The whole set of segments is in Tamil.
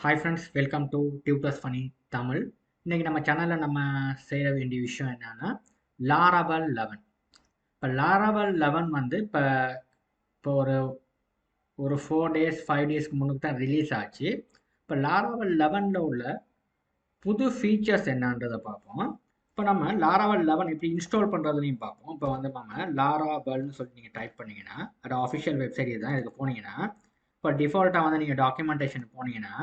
Hi friends, welcome to Tutors Funny Tamil. இன்னைக்கு நம்ம சேனல்ல நம்ம செய்ய வேண்டிய விஷயம் என்னன்னா Laravel 11. இப்போ Laravel 11 வந்து இப்போ ஒரு 4 டேஸ் 5 டேஸ்க்கு முன்னுக்கு தான் ரிலீஸ் ஆச்சு. இப்போ Laravel 11ல உள்ள புது ஃபீச்சர்ஸ் என்னன்றதை பார்ப்போம். இப்போ நம்ம Laravel 11 எப்படி இன்ஸ்டால் பண்ணுறதுலையும் பார்ப்போம். இப்போ வந்து நம்ம Laravelனு சொல்லி நீங்கள் டைப் பண்ணீங்கன்னா அது அஃபிஷியல் வெப்சைட் இதுதான். இதுக்கு போனீங்கன்னா இப்போ டிஃபால்ட்டாக வந்து நீங்கள் டாக்குமெண்டேஷன் போனீங்கன்னா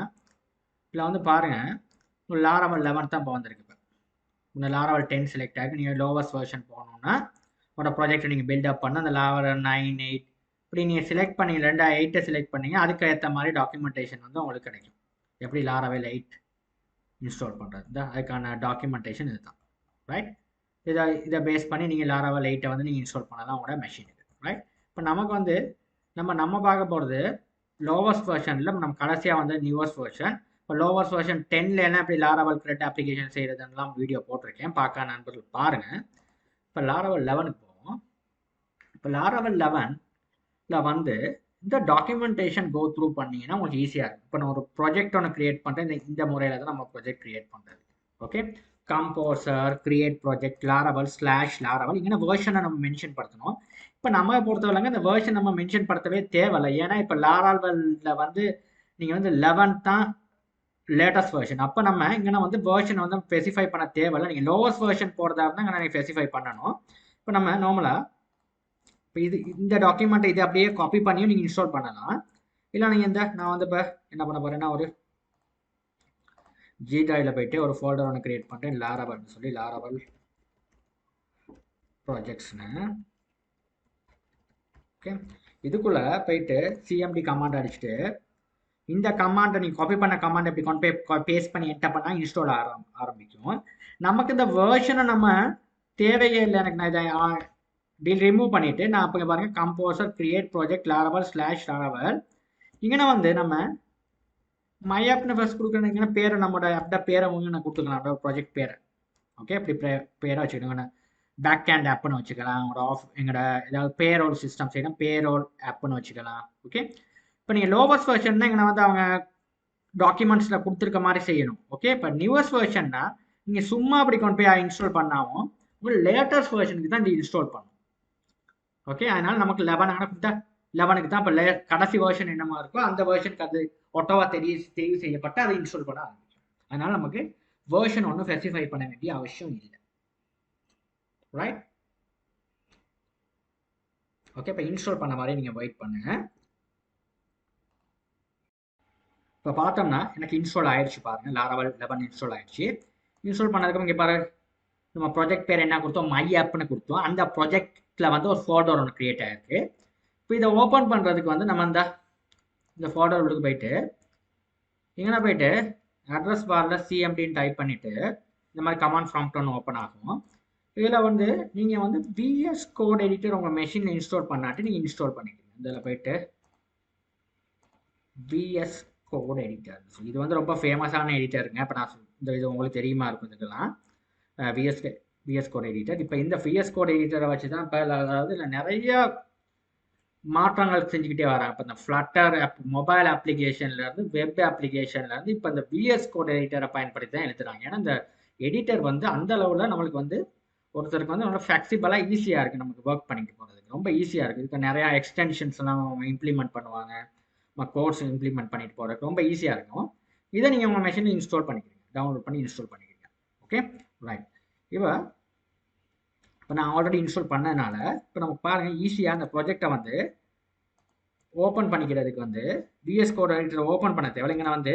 இதில் வந்து பாருங்கள் உங்களுக்கு Laravel 11 தான் இப்போ வந்திருக்கு. இப்போ இந்த Laravel 10 செலக்ட் ஆகி நீங்கள் லோவஸ்ட் வெர்ஷன் போகணுன்னா உங்களோட ப்ராஜெக்டை நீங்கள் பில்டப் பண்ண அந்த Laravel 9 8 இப்படி நீங்கள் செலக்ட் பண்ணி 8 செலக்ட் பண்ணீங்க அதுக்கு ஏற்ற மாதிரி டாக்குமெண்டேஷன் வந்து உங்களுக்கு கிடைக்கும். எப்படி Laravel 8 இன்ஸ்டால் பண்ணுறது அதுக்கான டாக்குமெண்டேஷன் இதுதான். ரைட், இதை பேஸ் பண்ணி நீங்கள் Laravel 8 வந்து நீங்கள் இன்ஸ்டால் பண்ணலாம் உங்களோட மெஷினுக்கு. ரைட், இப்போ நமக்கு வந்து நம்ம பார்க்க போகிறது லோவஸ்ட் வெர்ஷனில் நம்ம கடைசியாக வந்து நியூவஸ்ட் வெர்ஷன். இப்போ லோவஸ்ட் வெர்ஷன் 10ல என்ன இப்படி Laravel CRUD அப்ளிகேஷன் செய்கிறதுலாம் வீடியோ போட்டிருக்கேன், பார்க்க நண்பர்கள் பாருங்கள். இப்போ Laravel 11க்கு போவோம். இப்போ Laravel 11ல வந்து இந்த டாக்குமெண்டேஷன் கோ த்ரூ பண்ணிங்கன்னா உங்களுக்கு ஈஸியாக இருக்கும். இப்போ நான் ஒரு ப்ராஜெக்ட் ஒன்று க்ரியேட் பண்ணுறேன். இந்த முறையில் தான் நம்ம ப்ராஜெக்ட் க்ரியேட் பண்ணுறது. Okay, composer create project Laravel இங்கே வேர்ஷனை நம்ம மென்ஷன் படுத்தணும். இப்போ நம்ம பொறுத்தவரைங்க இந்த வேர்ஷன் நம்ம மென்ஷன் படுத்தவே தேவையில்லை. ஏன்னா இப்போ Laravelல வந்து நீங்கள் வந்து 11 தான் லேட்டஸ்ட் வெர்ஷன். அப்போ நம்ம இங்கே வந்து வேர்ஷன் வந்து ஸ்பெசிஃபை பண்ண தேவையில்லை. நீங்கள் லோவஸ்ட் வெர்ஷன் போகிறதா இருந்தால் இங்கே நீங்கள் ஸ்பெசிஃபை பண்ணணும். இப்போ நம்ம நார்மலாக இப்போ இந்த டாக்குமெண்ட்டை இதை அப்படியே காப்பி பண்ணியும் நீங்கள் இன்ஸ்டால் பண்ணலாம். இல்லை நீங்கள் நான் வந்து இப்போ என்ன பண்ண போகிறேன்னா ஒரு G driveல போயிட்டு ஒரு ஃபோல்டர் ஒன்று கிரியேட் பண்ணுறேன், Laravelனு சொல்லி Laravel ப்ராஜெக்ட்ஸ்னு. ஓகே, இதுக்குள்ளே போயிட்டு CMD கமாண்ட் அடிச்சுட்டு இந்த கமாண்டை நீங்கள் காப்பி பண்ண கமாண்ட் எப்படி கொண்டு போய் பேஸ்ட் பண்ணி என்டர் பண்ணால் இன்ஸ்டால் ஆரம்பிக்கும். நமக்கு இந்த வேர்ஷனை நம்ம தேவையே இல்லை. எனக்கு நான் இதை ரிமூவ் பண்ணிவிட்டு நான் இப்போ பாருங்கள் கம்போசர் கிரியேட் ப்ராஜெக்ட் Laravel இங்கே வந்து நம்ம மை ஆப்னு ஃபர்ஸ்ட் கொடுக்குறேன். பேரை நம்மளோட ஆப்ட பேரை நான் கொடுத்துக்கலாம், ப்ராஜெக்ட் பேரை. ஓகே, இப்படி பேரை வச்சுக்கணுங்க. பேக் ஹேண்ட் ஆப்னு வச்சுக்கலாம். எங்களோட ஏதாவது பேரோல் சிஸ்டம் செய்யணும், பேரோல் ஆப்னு வச்சுக்கலாம். ஓகே, இப்போ நீங்கள் லோவஸ்ட் வெர்ஷன் இங்கே வந்து அவங்க டாக்குமெண்ட்ஸில் கொடுத்துருக்க மாதிரி செய்யணும். ஓகே, இப்போ நியூவஸ்ட் வெர்ஷன்னா நீங்கள் சும்மா அப்படி கொண்டு போய் இன்ஸ்டால் பண்ணாலும் உங்களுக்கு லேட்டஸ்ட் வெர்ஷனுக்கு தான் இன்ஸ்டால் பண்ணணும். ஓகே, அதனால நமக்கு 11க்கு தான் இப்போ கடைசி வெர்ஷன் என்னமா இருக்கோ அந்த வெர்ஷனுக்கு அது ஒட்டோவா தெரிவு செய்யப்பட்டு அதை இன்ஸ்டால் பண்ண ஆரம்பிக்கும். அதனால நமக்கு வெர்ஷன் ஒன்றும் ஸ்பெசிஃபை பண்ண வேண்டிய அவசியம் இல்லை. ரைட், ஓகே, இப்போ இன்ஸ்டால் பண்ண மாதிரி நீங்கள் வெயிட் பண்ணுங்க. இப்போ பார்த்தோம்னா எனக்கு இன்ஸ்டால் ஆயிடுச்சு பாருங்க, Laravel 11 இன்ஸ்டால் ஆயிடுச்சு. இன்ஸ்டால் பண்ணதுக்கு இங்கே பாரு நம்ம ப்ராஜெக்ட் பேர் என்ன கொடுத்தோம், மை ஆப்னு கொடுத்தோம். அந்த ப்ராஜெக்டில் வந்து ஒரு ஃபோல்டர் ஒன்று கிரியேட் ஆயிருக்கு. இப்போ இதை ஓப்பன் பண்ணுறதுக்கு வந்து நம்ம இந்த ஃபோல்டர் உள்ளுக்கு போயிட்டு இங்கே போயிட்டு அட்ரஸ் பாரில் CMDன்னு டைப் பண்ணிவிட்டு இந்த மாதிரி கமாண்ட் ப்ராம்ப்ட் ஒன்று ஓப்பன் ஆகும். இதில் வந்து நீங்கள் வந்து VS கோட் எடிட்டர் உங்கள் மெஷினில் இன்ஸ்டால் பண்ணாட்டி நீங்கள் இன்ஸ்டால் பண்ணிக்கணும். இதில் போயிட்டு VS கோட் எடிட்டர், இது வந்து ரொம்ப ஃபேமஸான எடிட்டருங்க. இப்போ நான் இந்த இது உங்களுக்கு தெரியுமா இருக்கும். இதுக்கெல்லாம் VS கோட் எடிட்டர். இப்போ இந்த VS கோட் எடிட்டரை வச்சு தான் இப்போ அதாவது இல்லை நிறைய மாற்றங்கள் செஞ்சுக்கிட்டே வராங்க. இப்போ இந்த ஃப்ளட்டர் மொபைல் அப்ளிகேஷன்லேருந்து வெப் அப்ளிகேஷன்லேருந்து இப்போ இந்த VS கோட் எடிட்டரை பயன்படுத்தி தான் எழுதுறாங்க. ஏன்னா இந்த எடிட்டர் வந்து அந்த அளவில் நம்மளுக்கு வந்து ஒருத்தருக்கு வந்து நல்லா ஃப்ளெக்சிபிளாக ஈஸியாக இருக்குது, நமக்கு ஒர்க் பண்ணிட்டு போகிறதுக்கு ரொம்ப ஈஸியாக இருக்குது. இதுக்கு நிறையா எக்ஸ்டென்ஷன்ஸ்லாம் இம்ப்ளிமெண்ட் பண்ணுவாங்க, நம்ம கோர்ஸ் இம்ப்ளிமெண்ட் பண்ணிட்டு போகிறதுக்கு ரொம்ப ஈஸியாக இருக்கும். இதை நீங்கள் உங்கள் மெஷினில் இன்ஸ்டால் பண்ணிக்கிறீங்க, டவுன்லோட் பண்ணி இன்ஸ்டால் பண்ணிக்கிறீங்க. Okay, right. இப்போ நான் ஆல்ரெடி இன்ஸ்டால் பண்ணதுனால இப்போ நமக்கு பாருங்கள் ஈஸியாக அந்த ப்ராஜெக்டை வந்து ஓப்பன் பண்ணிக்கிறதுக்கு வந்து VS கோட் எடிட்டர் ஓப்பன் பண்ண தேவை. இங்கே வந்து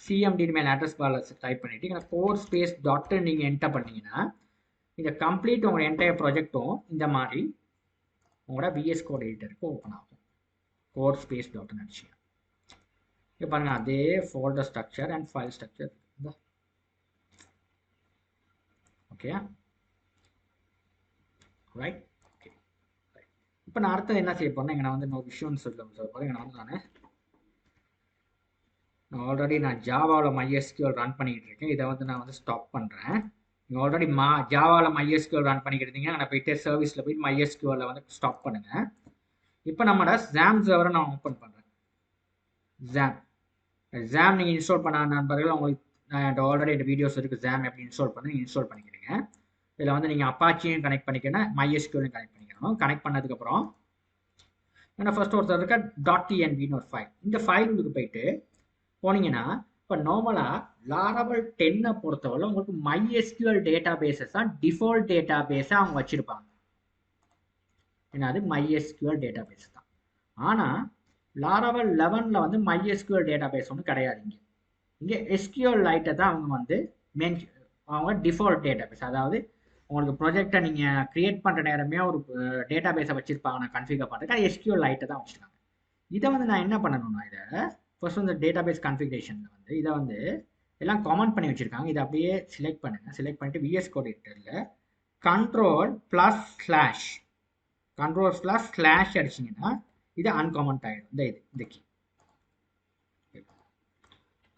CMD மேலே அட்ரஸ் பாரில் டைப் பண்ணிவிட்டு இங்கே கோட் ஸ்பேஸ் டாட்டு நீங்கள் என்டர் பண்ணிங்கன்னா இந்த கம்ப்ளீட் உங்கள் என்டையர் ப்ராஜெக்டும் இந்த மாதிரி உங்களோட VS கோட் எடிட்டருக்கு ஓப்பன் ஆகும். கோட் ஸ்பேஸ் டாட்னு அடிச்சு இப்போ பாருங்கள் அதே folder structure and file structure. Okay, right. Okay, இப்போ நான் அடுத்தது என்ன செய்ய போறேன்னா இங்கே நான் வந்து இன்னொரு விஷயம்னு சொல்ல போகிறேன். இங்கே வந்து நான் ஆல்ரெடி ஜாவாவில் MySQL ரன் பண்ணிக்கிட்டு இருக்கேன். இதை வந்து நான் வந்து ஸ்டாப் பண்ணுறேன். நீங்கள் ஆல்ரெடி ஜாவாவில் MySQL ரன் பண்ணிக்கிட்டு இருந்தீங்க, நான் போயிட்டு சர்வீஸில் போயிட்டு MySQL வந்து ஸ்டாப் பண்ணுங்கள். இப்போ நம்மளோட XAMPP சர்வரை நான் ஓப்பன் பண்ணுறேன். XAMPP ஜாம் நீங்கள் இன்ஸ்டால் பண்ண நண்பர்கள் உங்களுக்கு ஆல்ரெடி இந்த வீடியோஸ் இருக்குது ஜாம் எப்படி இன்ஸ்டால் பண்ணி இன்ஸ்டால் பண்ணிக்கிறீங்க. இதில் வந்து நீங்கள் அப்பாச்சியும் கனெக்ட் பண்ணிக்கணும், MySQL கனெக்ட் பண்ணிக்கணும். கனெக்ட் பண்ணதுக்கப்புறம் ஏன்னா ஃபர்ஸ்ட் ஒருத்தர் இருக்க .tnbன்னு ஒரு ஃபைல், இந்த ஃபைலுக்கு போயிட்டு போனீங்கன்னா இப்போ நார்மலாக லாரவல் 10 பொறுத்தவரை உங்களுக்கு MySQL டேட்டா பேஸஸ் தான் டிஃபால்ட் டேட்டா பேஸாக அவங்க வச்சுருப்பாங்க. ஏன்னா அது MySQL டேட்டா பேஸ் தான். ஆனால் லாரவல் 11 வந்து MySQL டேட்டா பேஸ் ஒன்றும் கிடையாது. இங்கே SQLite தான் அவங்க வந்து அவங்க டிஃபால்ட் டேட்டா பேஸ், அதாவது உங்களுக்கு ப்ரொஜெக்டை நீங்கள் க்ரியேட் பண்ணுற நேரமே ஒரு டேட்டா பேஸை வச்சுருப்பாங்க. நான் கன்ஃபிகர் பண்ணுறதுக்கு SQLite தான் வச்சுருக்காங்க. இதை வந்து நான் என்ன பண்ணணும்னா இதை ஃபர்ஸ்ட் இந்த டேட்டா பேஸ் கன்ஃபிகரேஷனில் வந்து இதை வந்து எல்லாம் காமெண்ட் பண்ணி வச்சுருக்காங்க. இதை அப்படியே செலக்ட் பண்ணுங்கள். செலக்ட் பண்ணிட்டு VS Code எடிட்டரில் Ctrl+// அடிச்சிங்கன்னா இது அன்காமெண்ட் ஆகிடும். இந்த கீ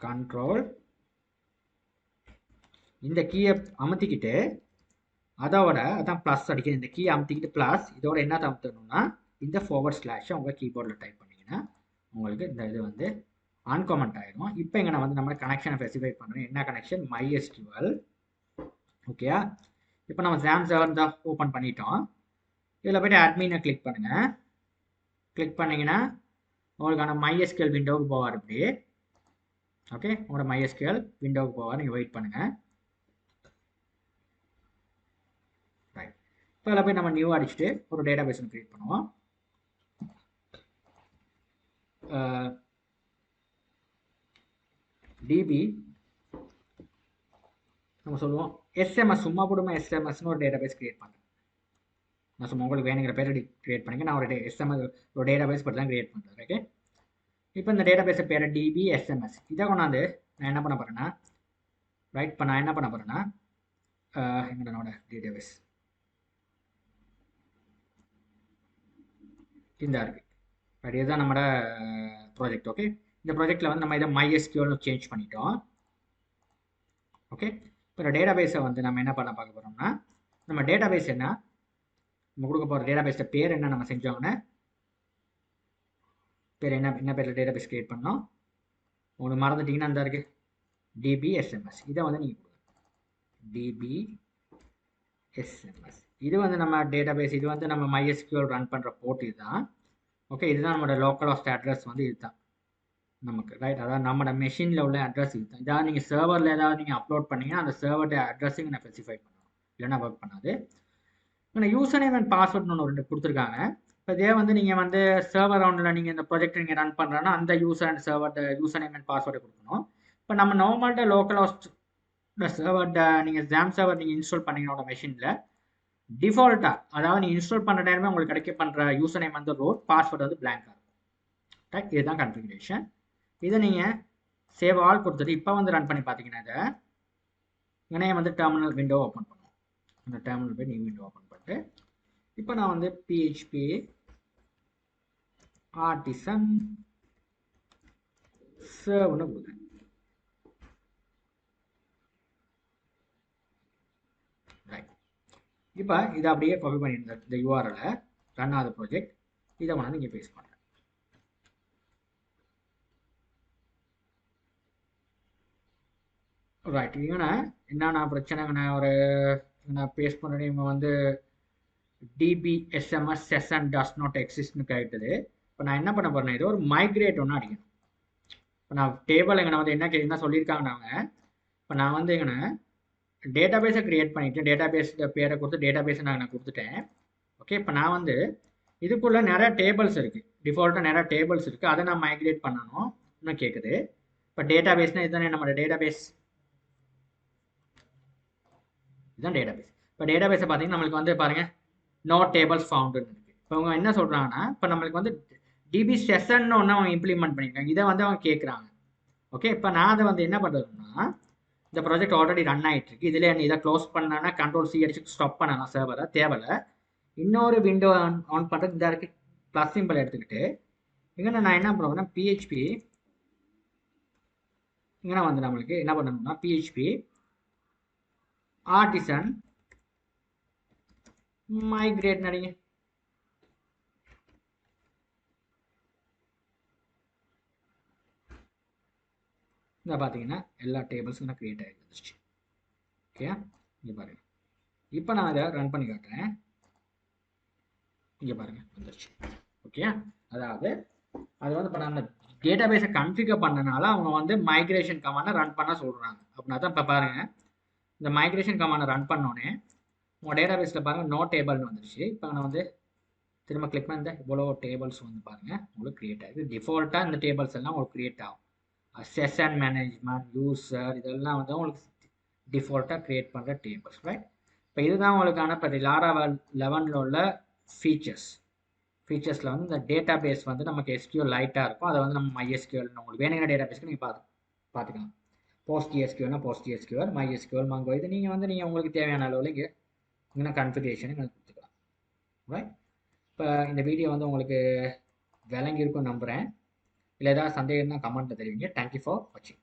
கண்ட்ரோல் இந்த கீயை அமுத்திக்கிட்டு அதான் ப்ளஸ் அடிக்கணும். இந்த கீயை அமுத்திக்கிட்டு ப்ளஸ் இதோட என்ன அமுத்தணும்னா இந்த // உங்கள் கீபோர்டில் டைப் பண்ணிங்கன்னா உங்களுக்கு இந்த இது வந்து அன்காமெண்ட் ஆகிடும். இப்போ இங்கே நான் வந்து நம்ம கனெக்ஷனை ஸ்பெசிஃபை பண்ணுறேன். என்ன கனெக்ஷன்? MySQL. ஓகே, இப்போ நம்ம ஜாம் சர்வர் தான் ஓப்பன் பண்ணிட்டோம். இதில் போய்ட்டு அட்மினை கிளிக் பண்ணுங்கள். கிளிக் பண்ணிங்கன்னா உங்களுக்கான MySQL விண்டோவுக்கு போவார். இப்படி ஓகே, உங்களோட MySQL விண்டோவுக்கு போவார். நீங்கள் வெயிட் பண்ணுங்கள். ரைட், இப்போ இதில் போய் நம்ம நியூ அடிச்சுட்டு ஒரு டேட்டா பேஸ் ஒன்று க்ரியேட் பண்ணுவோம். DB நம்ம சொல்லுவோம் SMS, சும்மா போடுமா SMSன்னு ஒரு டேட்டா பேஸ் க்ரியேட் பண்ணுறேன். நான் சும்மா உங்களுக்கு வேணுங்கிற பேர் க்ரியேட் பண்ணிங்க. நான் ஒரு SMS ஒரு டேட்டா பேஸ் பற்றி தான் க்ரியேட் பண்ணுறேன். ஓகே, இப்போ இந்த டேட்டா பேஸை பேர் DB SMS. இதை கொண்டாந்து நான் என்ன பண்ண போகிறேன்னா ரைட் இப்போ நான் என்ன பண்ண போகிறேன்னா என்னோட டேட்டா பேஸ் இந்த இருக்குது. ரைட், இதுதான் நம்மளோட ப்ராஜெக்ட். ஓகே, இந்த ப்ராஜெக்டில் வந்து நம்ம இதை MySQL சேஞ்ச் பண்ணிட்டோம். ஓகே, இப்போ டேட்டா பேஸை வந்து நம்ம என்ன பண்ண பார்க்க போகிறோம்னா நம்ம டேட்டா பேஸ் என்ன நம்ம கொடுக்க போகிற டேட்டா பேஸோட பேர் என்ன நம்ம செஞ்சோங்கன்னா பேர் என்ன பேரில் டேட்டா பேஸ் க்ரியேட் பண்ணோம் உங்களுக்கு மறந்துட்டிங்கன்னா அந்த இருக்குது DB SMS. இதை வந்து நீங்கள் கொடுங்க DB SMS. இது வந்து நம்ம டேட்டா பேஸ், இது வந்து நம்ம MySQL ரன் பண்ணுற போர்ட் இதுதான். ஓகே, இதுதான் நம்மளோட லோக்கல் ஹோஸ்ட் அட்ரஸ் வந்து இதுதான் நமக்கு. ரைட், அதாவது நம்மளோட மெஷினில் உள்ள அட்ரஸ் இதுதான். இதாவது நீங்கள் சர்வரில் ஏதாவது நீங்கள் அப்லோட் பண்ணிங்கன்னா அந்த சர்வரோட அட்ரஸையும் நான் ஸ்பெசிஃபை பண்ணணும், இல்லைன்னா ஒர்க் பண்ணாது. ஆனால் யூசர் நேம் அண்ட் பாஸ்வேர்ட்னு ஒன்று 2 கொடுத்துருக்காங்க. இப்போ இதே வந்து நீங்கள் வந்து சர்வர் ரவுண்டில் நீங்கள் இந்த ப்ராஜெக்ட் நீங்கள் ரன் பண்ணுறேன்னா அந்த யூசர் நேம் அண்ட் பாஸ்வேர்டை கொடுக்கணும். இப்போ நம்ம நார்மல்ட லோக்கல் ஹோஸ்ட் சர்வர்ட நீங்கள் ஜாம் சர்வர் நீங்கள் இன்ஸ்டால் பண்ணிங்களோட மெஷினில் டிஃபால்ட்டாக, அதாவது நீங்கள் இன்ஸ்டால் பண்ணுற நேரமே உங்களுக்கு கிடைக்க பண்ணுற யூசர் நேம் வந்து ரோட், பாஸ்வேர்டு வந்து பிளாங்காக இருக்கும். ரைட், இதுதான் கன்ஃபிகரேஷன். இதை நீங்கள் சேவ் ஆல் கொடுத்துட்டு இப்போ வந்து ரன் பண்ணி பார்த்தீங்கன்னா இதை இங்கே வந்து டெர்மினல் விண்டோ ஓப்பன் பண்ணுவோம். அந்த டெர்மினல் போய் நியூ விண்டோ ஓப்பன் பண்ணிட்டு இப்போ நான் வந்து PHP artisan serve கொடுக்குறேன். ரைட், இப்போ இதை அப்படியே காப்பி பண்ணியிருந்தேன் இந்த URL ரன் ஆகுது ப்ராஜெக்ட். இதை கொண்டாந்து இங்கே பேஸ்ட் பண்ணுறேன். ரைட், இவனை என்னென்ன பிரச்சனைங்கண்ணா ஒரு நான் பேஸ்ட் பண்ணுறேன். இவங்க வந்து DB SMS session does not existன்னு கேட்டுது. இப்போ நான் என்ன பண்ண போகிறேன்னா இது ஒரு மைக்ரேட் ஒன்று அடிக்கணும். இப்போ நான் டேபிள் எங்கே வந்து என்ன சொல்லியிருக்காங்க நாங்கள் இப்போ நான் வந்து எங்கே டேட்டா பேஸை க்ரியேட் பண்ணிவிட்டு டேட்டா பேஸ் பேரை கொடுத்து டேட்டா பேஸை நான் கொடுத்துட்டேன். ஓகே, இப்போ நான் வந்து இதுக்குள்ளே நிறையா டேபிள்ஸ் இருக்குது, டிஃபால்ட்டாக நிறையா டேபிள்ஸ் இருக்குது, அதை நான் மைக்ரேட் பண்ணணும்னு கேட்குது. இப்போ டேட்டா பேஸ்னால் இதுதானே நம்மளோட டேட்டா பேஸ், இதுதான் டேட்டா பேஸ். இப்போ டேட்டா பேஸை பார்த்தீங்கன்னா நம்மளுக்கு வந்து பாருங்கள் நோ டேபிள்ஸ் ஃபவுண்டுன்னு இருக்குது. இப்போ அவங்க என்ன சொல்கிறாங்கன்னா இப்போ நம்மளுக்கு வந்து DB செஷன் ஒன்று அவங்க இம்ப்ளிமெண்ட் பண்ணியிருக்காங்க. இதை வந்து அவங்க கேட்குறாங்க. ஓகே, இப்போ நான் அதை வந்து என்ன பண்ணுறதுன்னா இந்த ப்ராஜெக்ட் ஆல்ரெடி ரன் ஆகிட்டு இருக்கு. இதில் இதை க்ளோஸ் பண்ணனா Ctrl+C அடிச்சு ஸ்டாப் பண்ணலாம் சர்வரை, தேவையில்லை. இன்னொரு விண்டோ ஆன் பண்ணுறது இந்த இருக்குது ப்ளஸ் சிம்பிள் எடுத்துக்கிட்டு இங்கே நான் என்ன பண்ணுவேன்னா PHP இங்கே வந்து நம்மளுக்கு என்ன பண்ணணும்னா PHP artisan migrate நடிங்க. இந்த பார்த்தீங்கன்னா எல்லா டேபிள்ஸும் நான் க்ரியேட் ஆகி வந்துருச்சு. ஓகே, இங்கே பாருங்கள். இப்போ நான் இதை ரன் பண்ணி காட்டுறேன். இங்கே பாருங்கள் வந்துருச்சு. ஓகே, அதாவது அது வந்து இப்போ நம்ம டேட்டா பேஸை கன்ஃபிகர் பண்ணனால அவங்க வந்து மைக்ரேஷன் கமாண்டை ரன் பண்ண சொல்கிறாங்க. அப்படின்னா தான் இப்போ பாருங்கள், இந்த மைக்ரேஷன் கமாண்டை ரன் பண்ணோன்னே உங்கள் டேட்டா பேஸில் பாருங்கள் நோ டேபிள்னு வந்துருச்சு. இப்போ நான் வந்து திரும்ப கிளிக் பண்ண இவ்வளோ டேபிள்ஸ் வந்து பாருங்கள் உங்களுக்கு க்ரியேட் ஆகுது. டிஃபால்ட்டாக இந்த டேபிள்ஸ் எல்லாம் உங்களுக்கு க்ரியேட் ஆகும். செஷன் மேனேஜ்மெண்ட், யூசர், இதெல்லாம் வந்து உங்களுக்கு டிஃபால்ட்டாக க்ரியேட் பண்ணுற டேபிள்ஸ், ரைட்? இப்போ இதுதான் உங்களுக்கான இப்போ லாராவல் 11ல் உள்ள ஃபீச்சர்ஸில் வந்து இந்த டேட்டா பேஸ் வந்து நமக்கு எஸ்கியூஎல் லைட்டாக இருக்கும். அதை வந்து நம்ம MySQL உங்களுக்கு வேணுங்கிற டேட்டா பேஸ்க்கு நீங்கள் பார்த்துக்கலாம். PostgreSQLனா PostgreSQL, MySQL, Mongo, இது நீங்கள் வந்து உங்களுக்கு தேவையான அளவில் இங்கே கன்ஃபிகரேஷன் கொடுத்துக்கலாம், ரைட்? இப்போ இந்த வீடியோ வந்து உங்களுக்கு விளங்கியிருக்கும் நம்புகிறேன். இல்லை ஏதாவது சந்தேகம்னா கமெண்ட்டில் தெரிவிங்க. தேங்க்யூ ஃபார் வாட்சிங்.